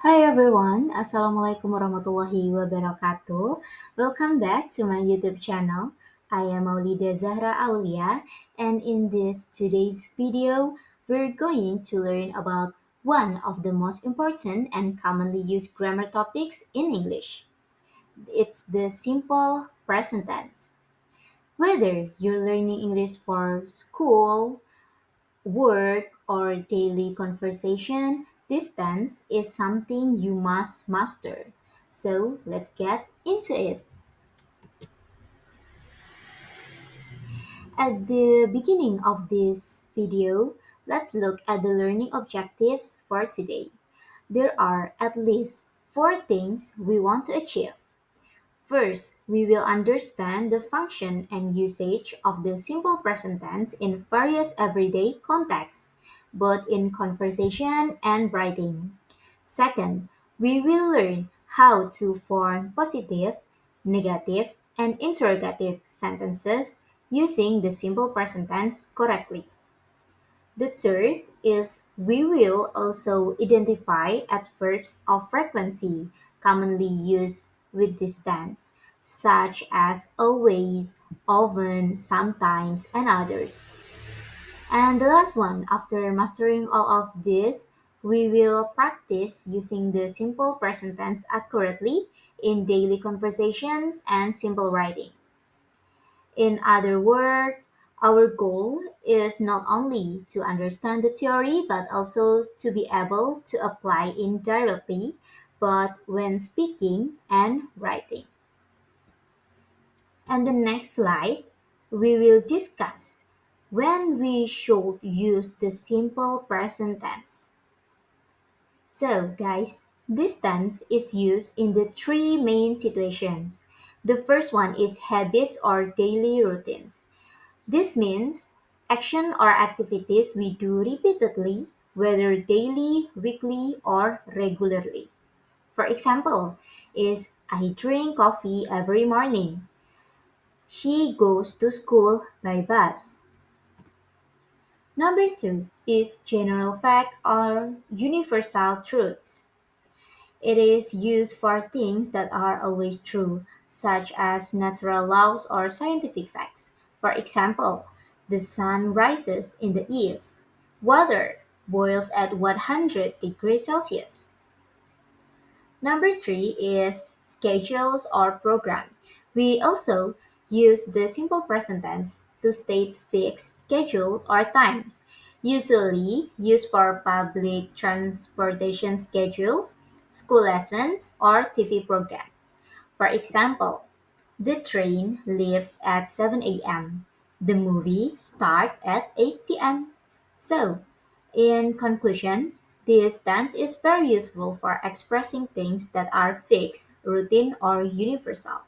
Hi everyone, Assalamualaikum warahmatullahi wabarakatuh. Welcome back to my YouTube channel. I am Maulida Zahra Aulia, and in this today's video, we're going to learn about one of the most important and commonly used grammar topics in English. It's the simple present tense. Whether you're learning English for school, work, or daily conversation, distance is something you must master. So let's get into it. At the beginning of this video, let's look at the learning objectives for today. There are at least four things we want to achieve. First, we will understand the function and usage of the simple present tense in various everyday contexts, both in conversation and writing. Second, we will learn how to form positive, negative, and interrogative sentences using the simple present tense correctly. The third is we will also identify adverbs of frequency commonly used with this tense, such as always, often, sometimes, and others. And the last one, after mastering all of this, we will practice using the simple present tense accurately in daily conversations and simple writing. In other words, our goal is not only to understand the theory but also to be able to apply it directly, but when speaking and writing. And the next slide, we will discuss when we should use the simple present tense. So, guys, this tense is used in the three main situations. The first one is habits or daily routines. This means action or activities we do repeatedly, whether daily, weekly, or regularly. For example, is I drink coffee every morning. She goes to school by bus. Number two is general fact or universal truths. It is used for things that are always true, such as natural laws or scientific facts. For example, the sun rises in the east. Water boils at 100 degrees Celsius. Number three is schedules or program. We also use the simple present tense to state fixed schedule or times, usually used for public transportation schedules, school lessons, or TV programs. For example, the train leaves at 7 a.m. The movie starts at 8 p.m. So, in conclusion, this tense is very useful for expressing things that are fixed, routine, or universal.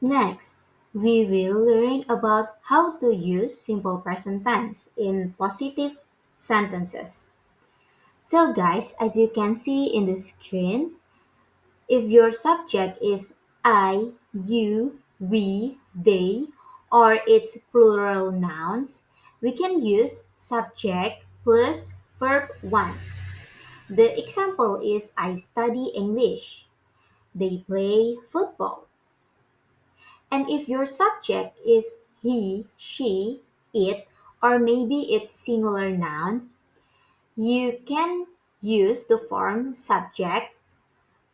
Next, we will learn about how to use simple present tense in positive sentences. So, guys, as you can see in the screen, if your subject is I, you, we, they, or its plural nouns, we can use subject plus verb 1. The example is I study English. They play football. And if your subject is he, she, it, or maybe it's singular nouns, you can use the form subject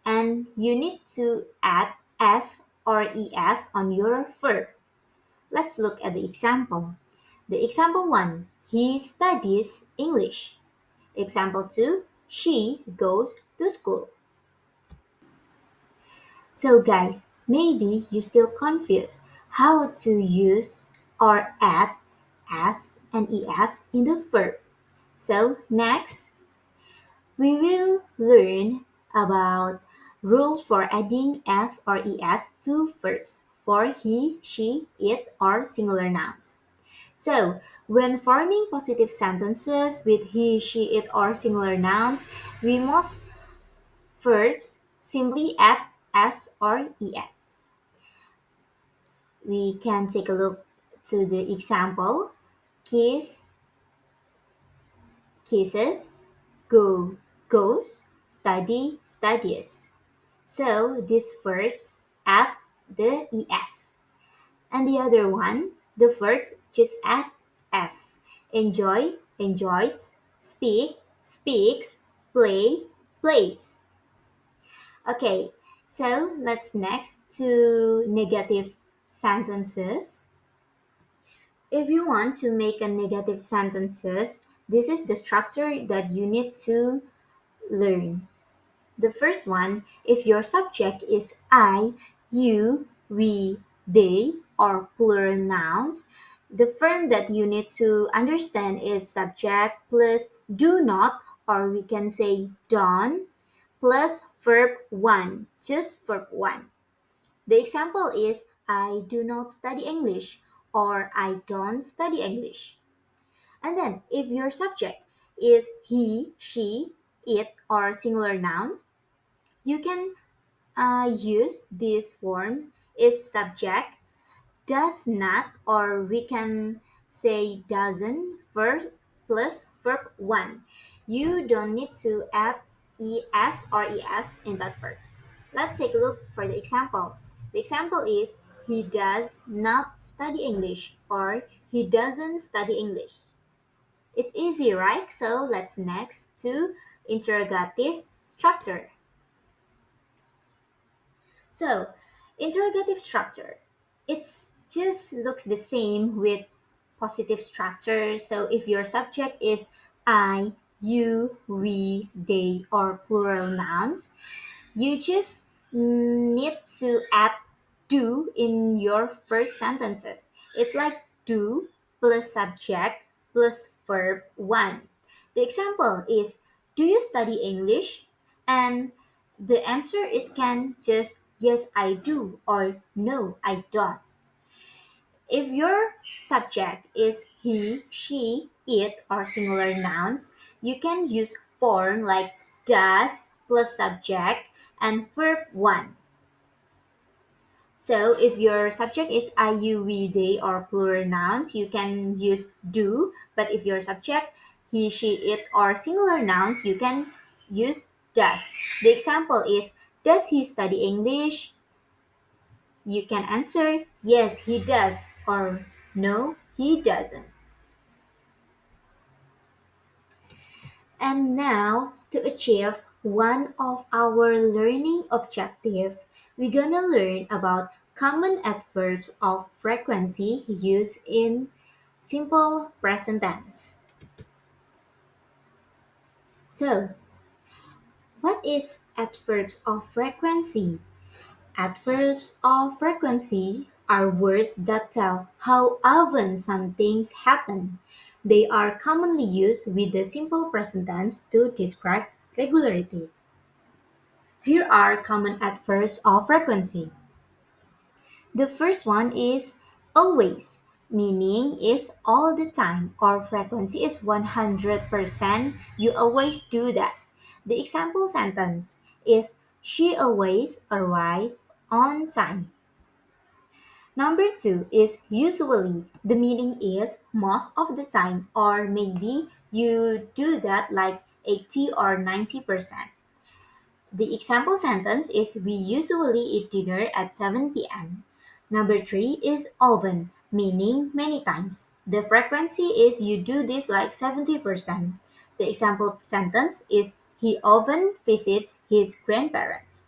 and you need to add s or es on your verb. Let's look at the example. The example 1, he studies English. Example 2, she goes to school. So guys, maybe you're still confused how to use or add s and es in the verb. So next, we will learn about rules for adding s or es to verbs for he, she, it, or singular nouns. So, when forming positive sentences with he, she, it, or singular nouns, we must verbs simply add s or es. We can take a look to the example. Kiss kisses, go, goes, study, studies. So these verbs add the es. And the other one, the verbs just add s. Enjoy, enjoys, speak, speaks, play, plays. Okay, so let's next to negative sentences. If you want to make a negative sentences, this is the structure that you need to learn. The first one, if your subject is I, you, we, they, or plural nouns, the form that you need to understand is subject plus do not, or we can say don't, plus verb one, just verb one. The example is I do not study English or I don't study English. And then if your subject is he, she, it, or singular nouns, you can use this form is subject does not, or we can say doesn't, verb plus verb one. You don't need to add es or es in that verb. Let's take a look for the example. The example is he does not study English or he doesn't study English. It's easy, right? So let's next to interrogative structure. So, interrogative structure. It's just looks the same with positive structure. So, if your subject is I, you, we, they, or plural nouns, you just need to add do in your first sentences. It's like do plus subject plus verb one. The example is do you study English? And the answer is can just yes I do or no I don't. If your subject is he, she, it, or singular nouns, you can use form like does plus subject and verb one. So if your subject is I, you, we, they, or plural nouns, you can use do. But if your subject he, she, it, or singular nouns, you can use does. The example is does he study English? You can answer yes, he does, or no, he doesn't. And now, to achieve one of our learning objective, we're gonna learn about common adverbs of frequency used in simple present tense. So, what is adverbs of frequency? Adverbs of frequency are words that tell how often some things happen. They are commonly used with the simple present tense to describe regularity. Here are common adverbs of frequency. The first one is always, meaning is all the time, or frequency is 100%. You always do that. The example sentence is she always arrive on time. Number two is usually. The meaning is most of the time, or maybe you do that like 80 or 90%. The example sentence is we usually eat dinner at 7 p.m. Number three is often, meaning many times. The frequency is you do this like 70%. The example sentence is he often visits his grandparents.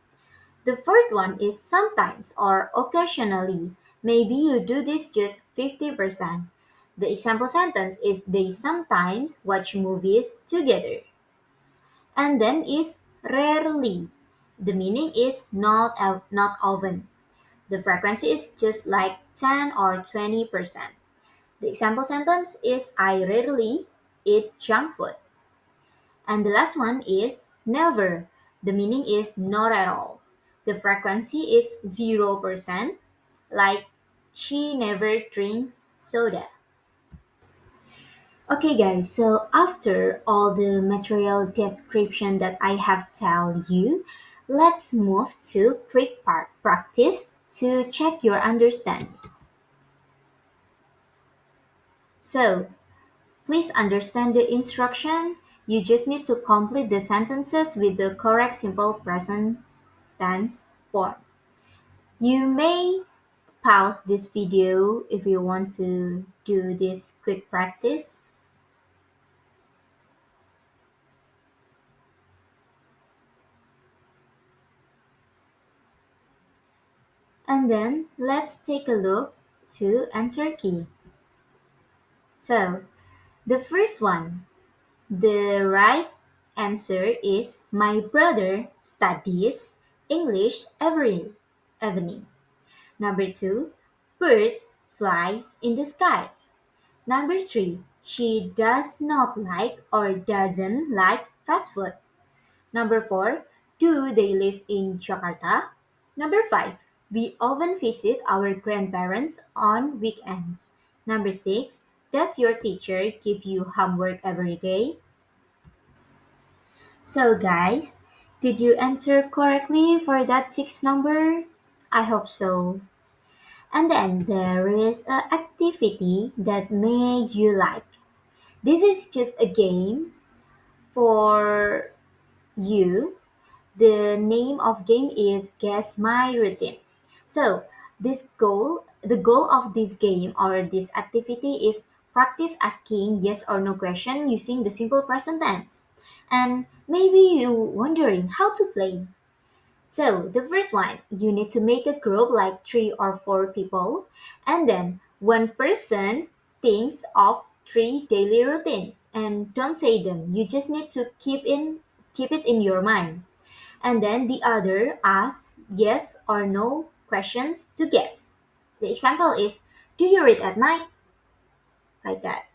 The fourth one is sometimes or occasionally. Maybe you do this just 50%. The example sentence is they sometimes watch movies together. And then is rarely. The meaning is not often. The frequency is just like 10 or 20%. The example sentence is I rarely eat junk food. And the last one is never. The meaning is not at all. The frequency is 0%, like she never drinks soda. Okay guys, so after all the material description that I have tell you, let's move to quick part practice to check your understanding. So, please understand the instruction You just need to complete the sentences with the correct simple present tense form. You may pause this video if you want to do this quick practice. And then let's take a look to answer key. So, the first one, the right answer is my brother studies English every evening. Number two, birds fly in the sky. Number three, she does not like or doesn't like fast food. Number four, do they live in Jakarta? Number five, we often visit our grandparents on weekends. Number six, does your teacher give you homework every day? So, guys, did you answer correctly for that six number? I hope so. And then there is an activity that may you like. This is just a game for you. The name of game is Guess My Routine. So the goal of this game or this activity is practice asking yes or no question using the simple present tense. And maybe you wondering how to play. So the first one, you need to make a group like 3 or 4 people, and then one person thinks of 3 daily routines and don't say them. You just need to keep it in your mind. And then the other asks yes or no questions to guess. The example is, do you read at night? Like that.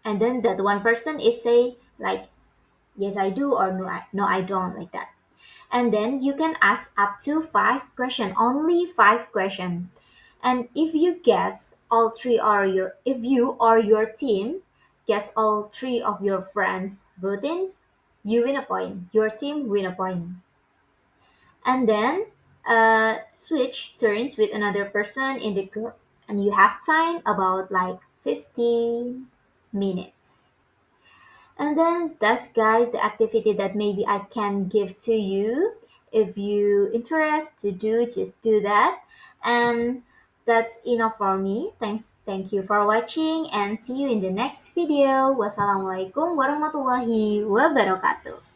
And then that one person is say like, yes I do or no I don't, like that. And then you can ask up to 5 questions, only 5 questions. And if you guess all three are your if you or your team guess all three of your friends routines, you win a point, your team win a point. And then switch turns with another person in the group, and you have time about like 15 minutes. And then that's guys the activity that maybe I can give to you. If you interest to do, just do that. And that's enough for me. Thank you for watching and see you in the next video. Wassalamualaikum warahmatullahi wabarakatuh.